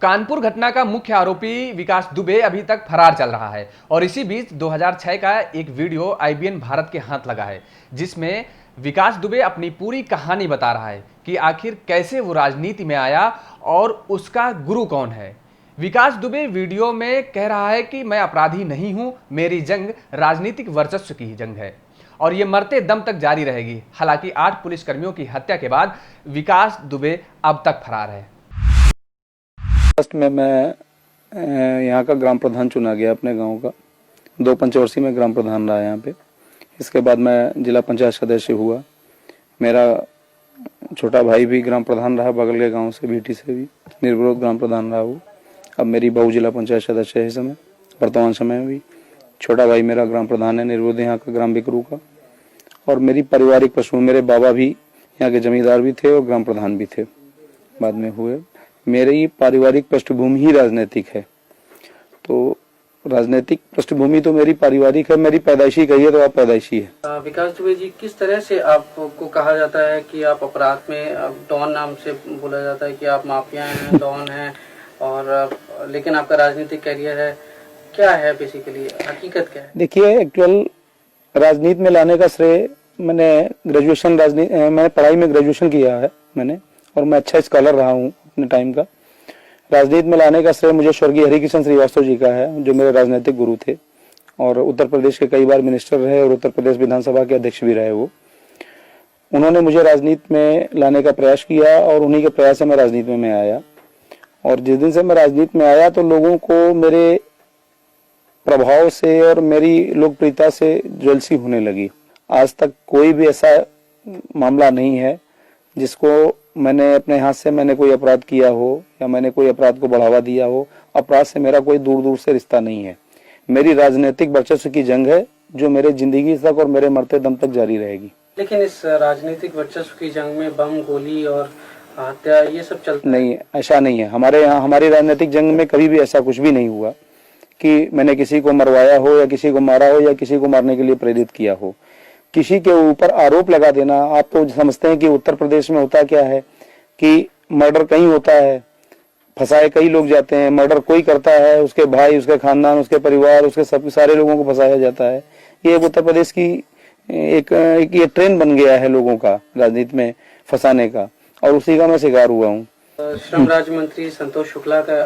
कानपुर घटना का मुख्य आरोपी विकास दुबे अभी तक फरार चल रहा है और इसी बीच 2006 का एक वीडियो आईबीएन भारत के हाथ लगा है, जिसमें विकास दुबे अपनी पूरी कहानी बता रहा है कि आखिर कैसे वो राजनीति में आया और उसका गुरु कौन है। विकास दुबे वीडियो में कह रहा है कि मैं अपराधी नहीं हूं, मेरी जंग राजनीतिक वर्चस्व की जंग है और ये मरते दम तक जारी रहेगी। हालांकि 8 पुलिसकर्मियों की हत्या के बाद विकास दुबे अब तक फरार है। फर्स्ट में मैं यहाँ का ग्राम प्रधान चुना गया, अपने गांव का 2 पंचवर्षीय में ग्राम प्रधान रहा यहाँ पे। इसके बाद मैं जिला पंचायत सदस्य हुआ। मेरा छोटा भाई भी ग्राम प्रधान रहा, बगल के गांव से बीटी से भी निर्विरोध ग्राम प्रधान रहा वो। अब मेरी बहू जिला पंचायत सदस्य है इस समय, वर्तमान समय में भी। छोटा भाई मेरा ग्राम प्रधान है निर्विरोध यहाँ का, ग्राम बिकरू का। और मेरी पारिवारिक पृष्ठभूमि, मेरे बाबा भी यहाँ के जमींदार भी थे और ग्राम प्रधान भी थे, बाद में हुए। मेरी पारिवारिक पृष्ठभूमि ही राजनीतिक है, तो राजनीतिक पृष्ठभूमि तो मेरी पारिवारिक है। मेरी पैदाइशी कही है तो आप पैदाइशी है। विकास दुबे जी, किस तरह से आपको कहा जाता है कि आप अपराध में डॉन नाम से बोला जाता है कि आप माफिया हैं, डॉन हैं, और लेकिन आपका राजनीतिक कैरियर है, क्या है बेसिकली, हकीकत क्या है? देखिए, एक्चुअल राजनीति में लाने का श्रेय मैंने पढ़ाई में ग्रेजुएशन किया है मैंने, और मैं अच्छा स्कॉलर रहा हूँ अपने टाइम का। राजनीति में लाने का श्रेय मुझे स्वर्गीय हरिकिशन श्रीवास्तव जी का है, जो मेरे राजनीतिक गुरु थे और उत्तर प्रदेश के कई बार मिनिस्टर रहे और उत्तर प्रदेश विधानसभा के अध्यक्ष भी रहे वो। उन्होंने मुझे राजनीति में लाने का प्रयास किया और उन्हीं के प्रयास से मैं राजनीति में आया। और जिस दिन से मैं राजनीति में आया तो लोगों को मेरे प्रभाव से और मेरी लोकप्रियता से जलसी होने लगी। आज तक कोई भी ऐसा मामला नहीं है जिसको मैंने अपने हाथ से मैंने कोई अपराध किया हो या मैंने कोई अपराध को बढ़ावा दिया हो। अपराध से मेरा कोई दूर दूर से रिश्ता नहीं है। मेरी राजनीतिक वर्चस्व की जंग है जो मेरे जिंदगी तक और मेरे मरते दम तक जारी रहेगी। लेकिन इस राजनीतिक वर्चस्व की जंग में बम, गोली और हत्या ये सब चलता नहीं, ऐसा नहीं है। हमारे यहाँ हमारी राजनीतिक जंग में कभी भी ऐसा कुछ भी नहीं हुआ कि मैंने किसी को मरवाया हो या किसी को मारा हो या किसी को मारने के लिए प्रेरित किया हो। किसी के ऊपर आरोप लगा देना, आप तो समझते हैं कि उत्तर प्रदेश में होता क्या है कि मर्डर कहीं होता है, फंसाए कई लोग जाते हैं। मर्डर कोई करता है, उसके भाई, उसके खानदान, उसके परिवार, उसके सब सारे लोगों को फंसाया जाता है। ये उत्तर प्रदेश की एक ये ट्रेंड बन गया है लोगों का राजनीति में फंसाने का, और उसी का मैं शिकार हुआ हूँ। श्रम राज्य मंत्री संतोष शुक्ला का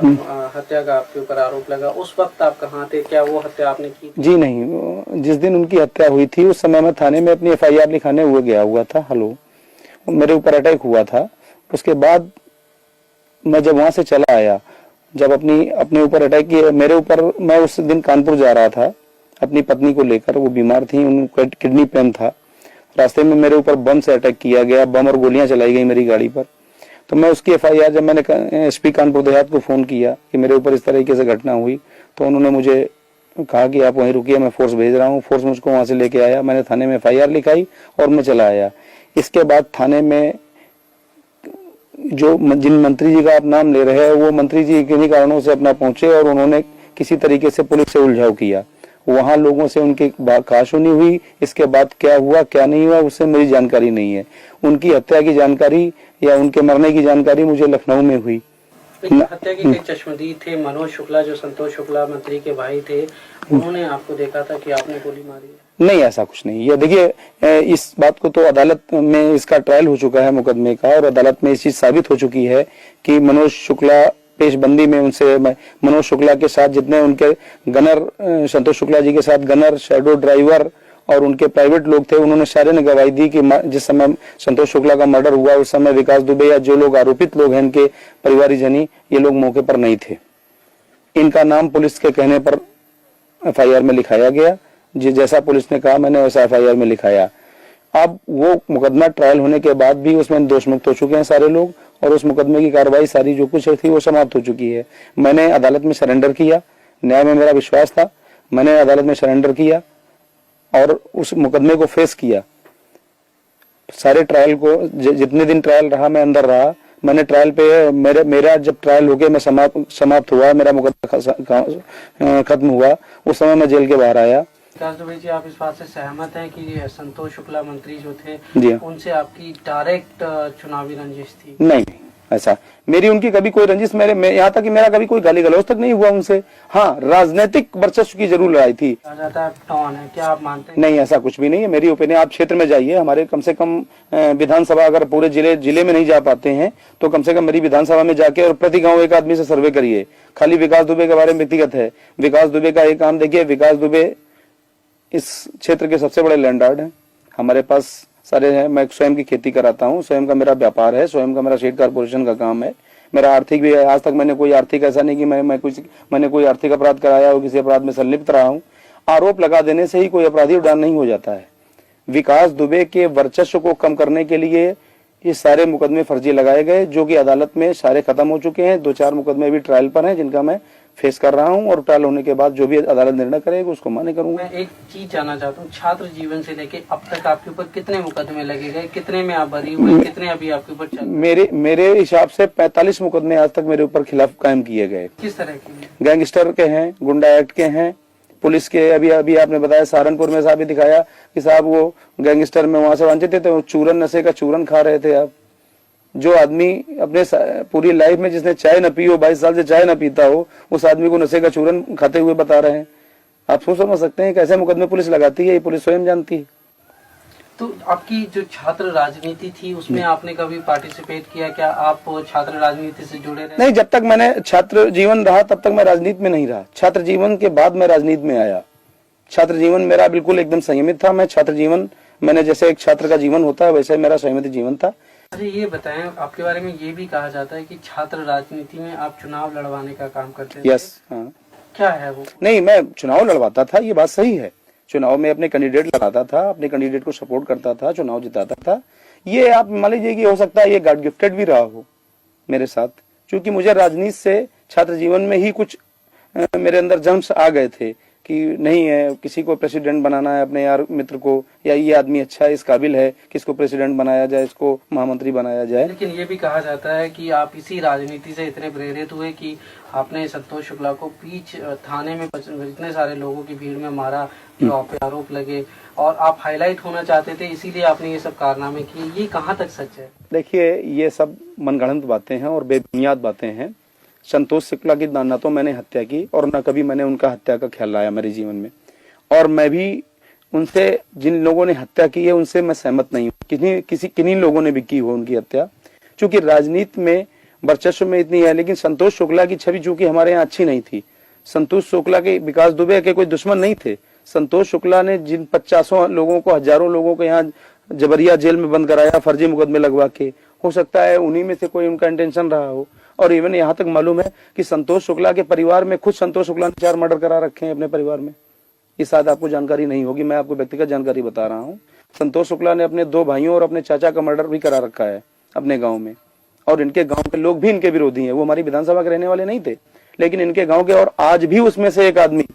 हत्या का आपके ऊपर आरोप लगा, उस वक्त आप कहाँ थे? क्या वो हत्या आपने की? जी नहीं, जिस दिन उनकी हत्या हुई थी उस समय मैं थाने में अपनी FIR लिखाने गया हुआ था। मेरे ऊपर अटैक हुआ था। उसके बाद मैं जब वहां से चला आया, जब अपने ऊपर अटैक किया मेरे ऊपर, मैं उस दिन कानपुर जा रहा था अपनी पत्नी को लेकर। वो बीमार थी, उनको किडनी पेन था। रास्ते में मेरे ऊपर बम से अटैक किया गया, बम और गोलियां चलाई गई मेरी गाड़ी पर। तो मैं उसकी FIR, जब मैंने SP कानपुर देहात को फोन किया कि मेरे ऊपर इस तरीके से घटना हुई, तो उन्होंने मुझे कहा कि आप वहीं रुकिए, मैं फोर्स भेज रहा हूँ। फोर्स मुझको वहां से लेके आया, मैंने थाने में FIR लिखाई और मैं चला आया। इसके बाद थाने में जिन मंत्री जी का आप नाम ले रहे हैं, वो मंत्री जी किन्हीं कारणों से अपना पहुंचे और उन्होंने किसी तरीके से पुलिस से उलझाव किया। वहां लोगों से उनकी कहासुनी हुई। इसके बाद क्या हुआ क्या नहीं हुआ उससे मेरी जानकारी नहीं है। उनकी हत्या की जानकारी या उनके मरने की जानकारी मुझे लखनऊ में हुई। हत्या के कई चश्मदीद थे। मनोज शुक्ला, जो संतोष शुक्ला मंत्री के भाई थे, उन्होंने आपको देखा था कि आपने गोली मारी है? नहीं, ऐसा कुछ नहीं। ये देखिए, इस बात को तो अदालत में इसका ट्रायल हो चुका है मुकदमे का, और अदालत में इस चीज साबित हो चुकी है कि मनोज शुक्ला पेशबंदी में उनसे, मनोज शुक्ला के साथ जितने उनके गनर, संतोष शुक्ला जी के साथ गनर, शैडो ड्राइवर और उनके प्राइवेट लोग थे, उन्होंने सारे ने गवाही दी कि जिस समय संतोष शुक्ला का मर्डर हुआ उस समय विकास दुबे या जो लोग आरोपित लोग हैं इनके परिवारजनी, ये लोग मौके पर नहीं थे। इनका नाम पुलिस के कहने पर FIR में लिखाया गया। जैसा पुलिस ने कहा मैंने वैसा FIR में लिखाया। अब वो मुकदमा ट्रायल होने के बाद भी उसमें दोषमुक्त हो चुके हैं सारे लोग, और उस मुकदमे की कार्रवाई सारी जो कुछ थी वो समाप्त हो चुकी है। मैंने अदालत में सरेंडर किया, न्याय में मेरा विश्वास था, मैंने अदालत में सरेंडर किया और उस मुकदमे को फेस किया। सारे ट्रायल को, जितने दिन ट्रायल रहा मैं अंदर रहा। मैंने ट्रायल पे मेरा जब ट्रायल हो गया, मैं समाप्त हुआ, मेरा मुकदमा खत्म हुआ, उस समय मैं जेल के बाहर आया। विकास दुबे जी, आप इस बात से सहमत हैं कि संतोष शुक्ला मंत्री जो थे जी, उनसे आपकी डायरेक्ट चुनावी रंजिश थी? नहीं, ऐसा मेरी उनकी कभी कोई रंजिश मैं यहाँ तक कि मेरा कभी कोई गाली गलौज तक नहीं हुआ उनसे। हाँ, राजनीतिक वर्चस्व की जरूर लड़ाई थी। कहा जाता है डॉन है, क्या आप मानते हैं? नहीं, ऐसा कुछ भी नहीं है। मेरी ओपिनियन, आप क्षेत्र में जाइए, हमारे कम से कम विधानसभा, अगर पूरे जिले में नहीं जा पाते हैं तो कम से कम मेरी विधानसभा में जाके और प्रति गांव एक आदमी से सर्वे करिए। खाली विकास दुबे के बारे में व्यक्तिगत है, विकास दुबे का एक काम देखिए। विकास दुबे इस क्षेत्र के सबसे बड़े लैंडलॉर्ड हैं। हमारे पास सारे हैं, मैं स्वयं की खेती कराता हूँ, स्वयं का मेरा व्यापार है, स्वयं का मेरा स्टेट कॉर्पोरेशन का काम है, मेरा आर्थिक भी है। आज तक मैंने कोई आर्थिक ऐसा नहीं कि मैंने कोई आर्थिक अपराध कराया हो, किसी अपराध में संलिप्त रहा हूँ। आरोप लगा देने से ही कोई अपराधी उड़ान नहीं हो जाता है। विकास दुबे के वर्चस्व को कम करने के लिए ये सारे मुकदमे फर्जी लगाए गए, जो कि अदालत में सारे खत्म हो चुके हैं। 2-4 मुकदमे भी ट्रायल पर हैं, जिनका मैं फेस कर रहा हूं, और ट्रायल होने के बाद जो भी अदालत निर्णय करेगी उसको मान्य करूंगा। मैं एक चीज जानना चाहता हूँ, छात्र जीवन से लेके अब तक आपके ऊपर कितने मुकदमे लगे गए, कितने में आप बरी हुए, कितने अभी आपके ऊपर चल? मेरे हिसाब से 45 मुकदमे आज तक मेरे ऊपर खिलाफ कायम किए गए। किस तरह के? गैंगस्टर के हैं, गुंडा एक्ट के हैं, पुलिस के। अभी आपने बताया सहारनपुर में साहब दिखाया कि साहब वो गैंगस्टर में वहां से वांछित थे, तो चूरन, नशे का चूरन खा रहे थे। आप जो आदमी अपने पूरी लाइफ में जिसने चाय न पी हो, 22 साल से चाय न पीता हो, उस आदमी को नशे का चूरन खाते हुए बता रहे हैं। आप सोच समझ सकते हैं कैसे मुकदमे पुलिस लगाती है, ये पुलिस स्वयं जानती है। तो आपकी जो छात्र राजनीति थी उसमें आपने कभी पार्टिसिपेट किया? क्या आप छात्र राजनीति से जुड़े रहे? नहीं, जब तक मैंने छात्र जीवन रहा तब तक मैं राजनीति में नहीं रहा। छात्र जीवन के बाद मैं राजनीति में आया। छात्र जीवन मेरा बिल्कुल एकदम संयमित था। मैं छात्र जीवन, मैंने जैसे एक छात्र का जीवन होता है वैसे मेरा संयमित जीवन था। अच्छा, ये बताएं, आपके बारे में ये भी कहा जाता है कि छात्र राजनीति में आप चुनाव लड़वाने का काम करते थे। यस, हाँ। क्या है वो? नहीं, मैं चुनाव लड़वाता था, ये बात सही है। चुनाव में अपने कैंडिडेट लगाता था, अपने कैंडिडेट को सपोर्ट करता था, चुनाव जिताता था। ये आप मान लीजिए कि हो सकता है ये गॉड गिफ्टेड भी रहा हो मेरे साथ, क्योंकि मुझे राजनीति से छात्र जीवन में ही कुछ मेरे अंदर जम्स आ गए थे कि नहीं है, किसी को प्रेसिडेंट बनाना है अपने यार मित्र को, या ये आदमी अच्छा है, इस काबिल है, किसको प्रेसिडेंट बनाया जाए, इसको महामंत्री बनाया जाए। लेकिन ये भी कहा जाता है कि आप इसी राजनीति से इतने प्रेरित हुए कि आपने संतोष शुक्ला को बीच थाने में इतने सारे लोगों की भीड़ में मारा, जो आप पे आरोप लगे, और आप हाईलाइट होना चाहते थे, इसीलिए आपने ये सब कारनामे किए। ये कहाँ तक सच है? देखिए, ये सब मनगढ़ंत बातें हैं और बेबुनियाद बातें हैं। संतोष शुक्ला की ना तो मैंने हत्या की और न कभी मैंने उनका हत्या का ख्याल लाया मेरे जीवन में, और मैं भी उनसे, जिन लोगों ने हत्या की है उनसे मैं सहमत नहीं हूँ। किन्हीं लोगों ने भी की हो उनकी हत्या, चूंकि राजनीति में वर्चस्व में इतनी है। लेकिन संतोष शुक्ला की छवि चूंकि हमारे यहाँ अच्छी नहीं थी। संतोष शुक्ला के, विकास दुबे के कोई दुश्मन नहीं थे। संतोष शुक्ला ने जिन 50 लोगों को, हजारों लोगों को यहाँ जबरिया जेल में बंद कराया, फर्जी मुकदमे लगवा के, हो सकता है उन्हीं में से कोई उनका इंटेंशन रहा हो। और इवन यहाँ तक मालूम है कि संतोष शुक्ला के परिवार में, खुद संतोष शुक्ला ने 4 मर्डर करा रखे हैं अपने परिवार में। ये शायद आपको जानकारी नहीं होगी, मैं आपको व्यक्तिगत जानकारी बता रहा हूँ। संतोष शुक्ला ने अपने 2 भाइयों और अपने चाचा का मर्डर भी करा रखा है अपने गाँव में, और इनके गाँव के लोग भी इनके विरोधी हैं। वो हमारी विधानसभा के रहने वाले नहीं थे, लेकिन इनके गाँव के, और आज भी उसमें से एक आदमी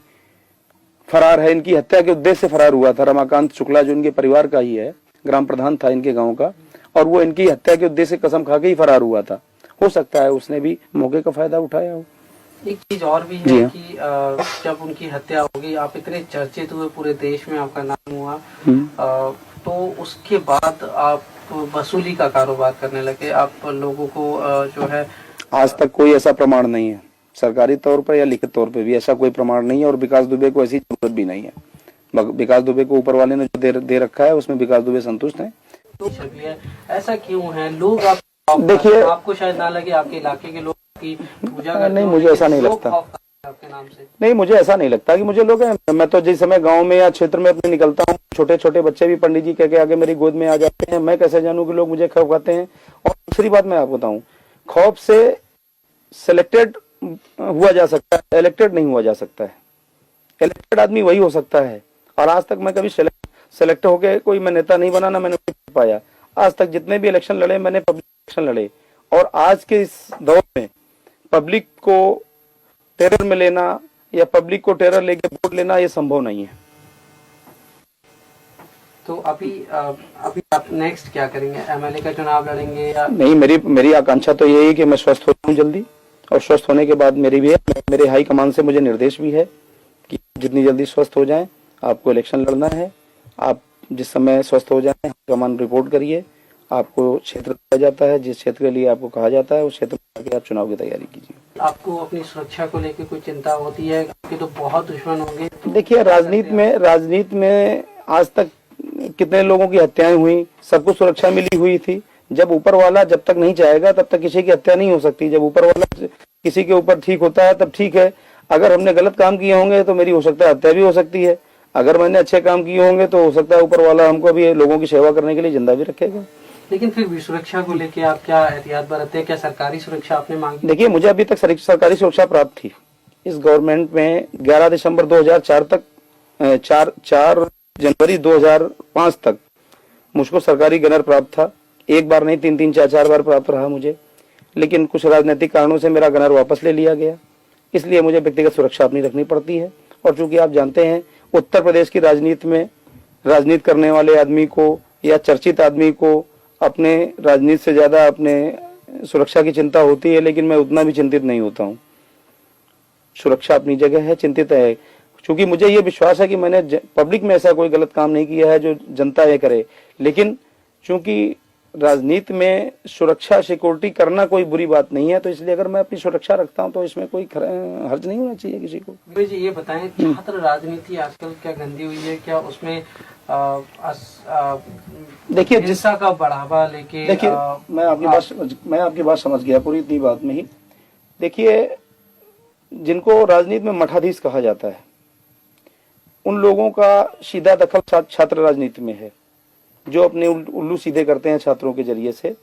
फरार है। इनकी हत्या के उद्देश्य से फरार हुआ था रमाकांत शुक्ला, जो इनके परिवार का ही है, ग्राम प्रधान था इनके गाँव का, और वो इनकी हत्या के उद्देश्य से कसम खा के ही फरार हुआ था। हो सकता है उसने भी मौके का फायदा उठाया हो। एक चीज और भी है कि जब उनकी हत्या होगी, आप इतने चर्चित हुए, पूरे देश में आपका नाम हुआ, तो उसके बाद आप वसूली का कारोबार करने लगे, आप लोगों को जो है। आज तक कोई ऐसा प्रमाण नहीं है, सरकारी तौर पर या लिखित तौर पर भी ऐसा कोई प्रमाण नहीं है, और विकास दुबे को ऐसी जरूरत भी नहीं है। विकास दुबे को ऊपर वाले ने जो दे रखा है उसमें विकास दुबे संतुष्ट है। तो ऐसा क्यों है? लोग देखिए, आपको शायद ना लगे, आपके इलाके के लोग की पूजा करते नहीं, मुझे ऐसा नहीं लगता। आपके नाम से नहीं, मुझे ऐसा नहीं लगता कि मुझे लोग हैं। मैं तो जिस समय गांव में या क्षेत्र में अपने निकलता हूँ, छोटे छोटे बच्चे भी पंडित जी कह के आगे मेरी गोद में आ जाते हैं। मैं कैसे जानूं कि लोग मुझे खौफ खाते हैं? और दूसरी बात मैं आपको बताऊं, खौफ से सिलेक्टेड हुआ जा सकता है, इलेक्टेड नहीं हुआ जा सकता है। इलेक्टेड आदमी वही हो सकता है, और आज तक मैं कभी सेलेक्ट होके कोई मैं नेता नहीं बना, ना मैंने पाया। आज तक जितने भी इलेक्शन लड़े, मैंने पब्लिक इलेक्शन लड़े, और आज के इस दौर में पब्लिक को टेरर में लेना या पब्लिक को टेरर लेके वोट लेना, ये संभव नहीं है। तो अभी आप नेक्स्ट क्या करेंगे? एमएलए का चुनाव लड़ेंगे या नहीं? मेरी आकांक्षा तो यही है कि मैं स्वस्थ हो जाऊं जल्दी, और स्वस्थ होने के बाद मेरे हाई कमान से मुझे निर्देश भी है कि जितनी जल्दी स्वस्थ हो जाएं आपको इलेक्शन लड़ना है। आप जिस समय स्वस्थ हो जाएं कमान रिपोर्ट करिए, आपको क्षेत्र दिया जाता है, जिस क्षेत्र के लिए आपको कहा जाता है उस क्षेत्र में आके आप चुनाव की तैयारी कीजिए। आपको अपनी सुरक्षा को लेकर कोई चिंता होती है? आपके तो बहुत दुश्मन होंगे। तो देखिए, राजनीति में आज तक कितने लोगों की हत्याएं हुई, सबको सुरक्षा मिली हुई थी। जब ऊपर वाला जब तक नहीं चाहेगा तब तक किसी की हत्या नहीं हो सकती। जब ऊपर वाला किसी के ऊपर ठीक होता है तब ठीक है। अगर हमने गलत काम किए होंगे तो मेरी हो सकता है हत्या भी हो सकती है। अगर मैंने अच्छे काम किए होंगे तो हो सकता है ऊपर वाला हमको भी लोगों की सेवा करने के लिए जिंदा भी रखेगा। लेकिन फिर भी सुरक्षा को लेके आप क्या एहतियात बरतते हैं? क्या सरकारी सुरक्षा आपने मांगी? देखिए, मुझे अभी तक सरकारी सुरक्षा प्राप्त थी। इस गवर्नमेंट में 11 दिसंबर 2004 तक 4 जनवरी 2005 तक मुझको सरकारी गनर प्राप्त था। एक बार नहीं, 3 4 बार प्राप्त रहा मुझे। लेकिन कुछ राजनीतिक कारणों से मेरा गनर वापस ले लिया गया, इसलिए मुझे व्यक्तिगत सुरक्षा अपनी रखनी पड़ती है। और चूंकि आप जानते हैं, उत्तर प्रदेश की राजनीति में राजनीति करने वाले आदमी को या चर्चित आदमी को अपने राजनीति से ज्यादा अपने सुरक्षा की चिंता होती है, लेकिन मैं उतना भी चिंतित नहीं होता हूँ। सुरक्षा अपनी जगह है, चिंतित है, क्योंकि मुझे ये विश्वास है कि मैंने पब्लिक में ऐसा कोई गलत काम नहीं किया है जो जनता ये करे। लेकिन चूंकि राजनीति में सुरक्षा सिक्योरिटी करना कोई बुरी बात नहीं है, तो इसलिए अगर मैं अपनी सुरक्षा रखता हूं तो इसमें कोई हर्ज नहीं होना चाहिए किसी को। जी, ये बताएं, छात्र राजनीति आजकल क्या गंदी हुई है? क्या उसमें देखिए, हिंसा का बढ़ावा लेके? देखिए, मैं आपकी बात समझ गया पूरी इतनी बात में ही। देखिए, जिनको राजनीति में मठाधीश कहा जाता है, उन लोगों का सीधा दखल छात्र राजनीति में है, जो अपने उल्लू सीधे करते हैं छात्रों के जरिए से।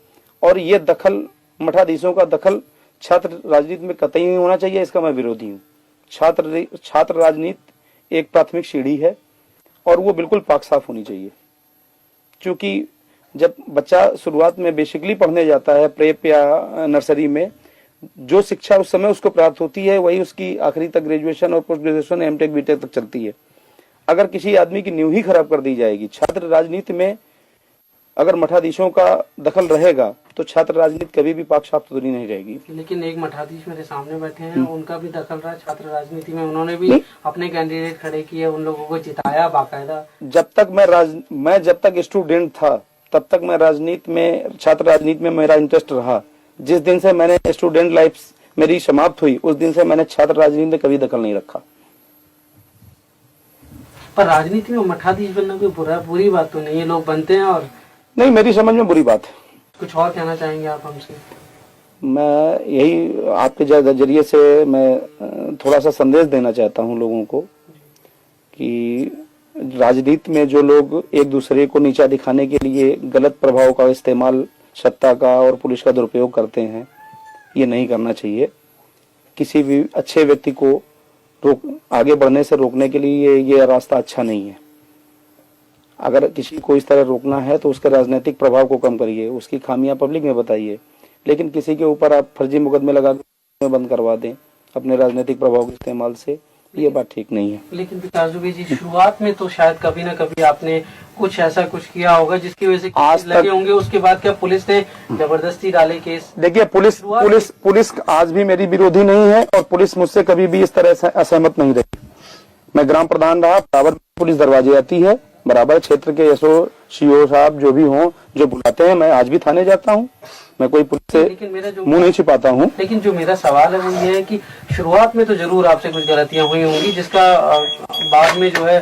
और ये दखल, मठाधीशों का दखल छात्र राजनीति में कतई नहीं होना चाहिए, इसका मैं विरोधी हूँ। छात्र राजनीति एक प्राथमिक सीढ़ी है और वो बिल्कुल पाक साफ होनी चाहिए। क्योंकि जब बच्चा शुरुआत में बेसिकली पढ़ने जाता है, प्रेप या नर्सरी में, जो शिक्षा उस समय उसको प्राप्त होती है वही उसकी आखिरी तक ग्रेजुएशन और पोस्ट ग्रेजुएशन, एमटेक, बीटेक तक चलती है। अगर किसी आदमी की नींव ही खराब कर दी जाएगी, छात्र राजनीति में अगर मठाधीशों का दखल रहेगा तो छात्र राजनीति कभी भी पाक साफ सुथरी नहीं रहेगी। लेकिन एक मठाधीश मेरे सामने बैठे हैं, उनका भी दखल रहा है छात्र राजनीति में। उन्होंने भी अपने कैंडिडेट खड़े किए, उन लोगों को जिताया बाकायदा। जब तक मैं जब तक स्टूडेंट था तब तक मैं राजनीति में, छात्र राजनीति में मेरा इंटरेस्ट रहा। जिस दिन से मैंने स्टूडेंट लाइफ मेरी समाप्त हुई, उस दिन से मैंने छात्र राजनीति में कभी दखल नहीं रखा। पर राजनीति में मठाधीश बनना कोई बुरी बात तो नहीं है, लोग बनते हैं। और नहीं, मेरी समझ में बुरी बात है। कुछ और कहना चाहेंगे आप हमसे? मैं यही आपके जरिए से मैं थोड़ा सा संदेश देना चाहता हूं लोगों को कि राजनीति में जो लोग एक दूसरे को नीचा दिखाने के लिए गलत प्रभाव का इस्तेमाल, सत्ता का और पुलिस का दुरुपयोग करते हैं, ये नहीं करना चाहिए। किसी भी अच्छे व्यक्ति को आगे बढ़ने से रोकने के लिए ये रास्ता अच्छा नहीं है। अगर किसी को इस तरह रोकना है तो उसके राजनीतिक प्रभाव को कम करिए, उसकी खामियां पब्लिक में बताइए। लेकिन किसी के ऊपर आप फर्जी मुकदमे लगा के बंद करवा दें अपने राजनीतिक प्रभाव के इस्तेमाल से, ये बात ठीक नहीं है। लेकिन विकास दुबे जी, शुरुआत में तो शायद कभी ना कभी आपने कुछ ऐसा कुछ किया होगा जिसकी वजह से आज लगे होंगे। उसके बाद क्या पुलिस ने जबरदस्ती डाले केस? देखिए, पुलिस आज भी मेरी विरोधी नहीं है और पुलिस मुझसे कभी भी इस तरह से असहमत नहीं रही। मैं ग्राम प्रधान रहा, बराबर पुलिस दरवाजे आती है, बराबर क्षेत्र के एसओ, सीओ साहब जो भी हों, जो बुलाते हैं, मैं आज भी थाने जाता हूँ। मैं कोई पुलिस से मुंह नहीं छिपाता हूँ। लेकिन जो मेरा सवाल है वो ये है कि शुरुआत में तो जरूर आपसे कुछ गलतियां हुई होंगी, जिसका बाद में जो है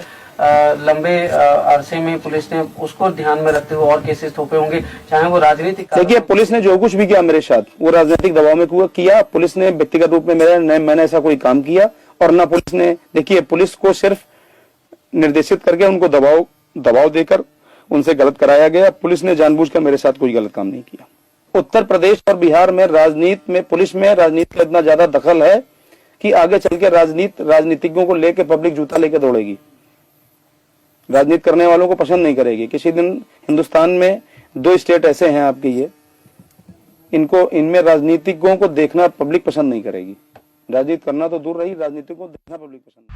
लंबे अरसे में पुलिस ने उसको ध्यान में रखते हुए और केसेस थोपे होंगे, चाहे वो राजनीतिक। देखिए, पुलिस ने जो कुछ भी किया मेरे साथ वो राजनीतिक दबाव में किया। पुलिस ने व्यक्तिगत रूप में मैंने ऐसा कोई काम किया और न पुलिस ने। देखिए, पुलिस को सिर्फ निर्देशित करके उनको दबाव देकर उनसे गलत कराया गया। पुलिस ने जानबूझकर मेरे साथ कोई गलत काम नहीं किया। उत्तर प्रदेश और बिहार में राजनीति में, पुलिस में राजनीति का इतना ज्यादा दखल है कि आगे चल के राजनीतिज्ञों को लेके पब्लिक जूता लेके दौड़ेगी, राजनीति करने वालों को पसंद नहीं करेगी। किसी दिन हिंदुस्तान में 2 स्टेट ऐसे हैं आपके, ये इनमें राजनीतिज्ञों को देखना पब्लिक पसंद नहीं करेगी। राजनीति करना तो दूर रही, राजनीतिज्ञों को देखना पब्लिक पसंद नहीं।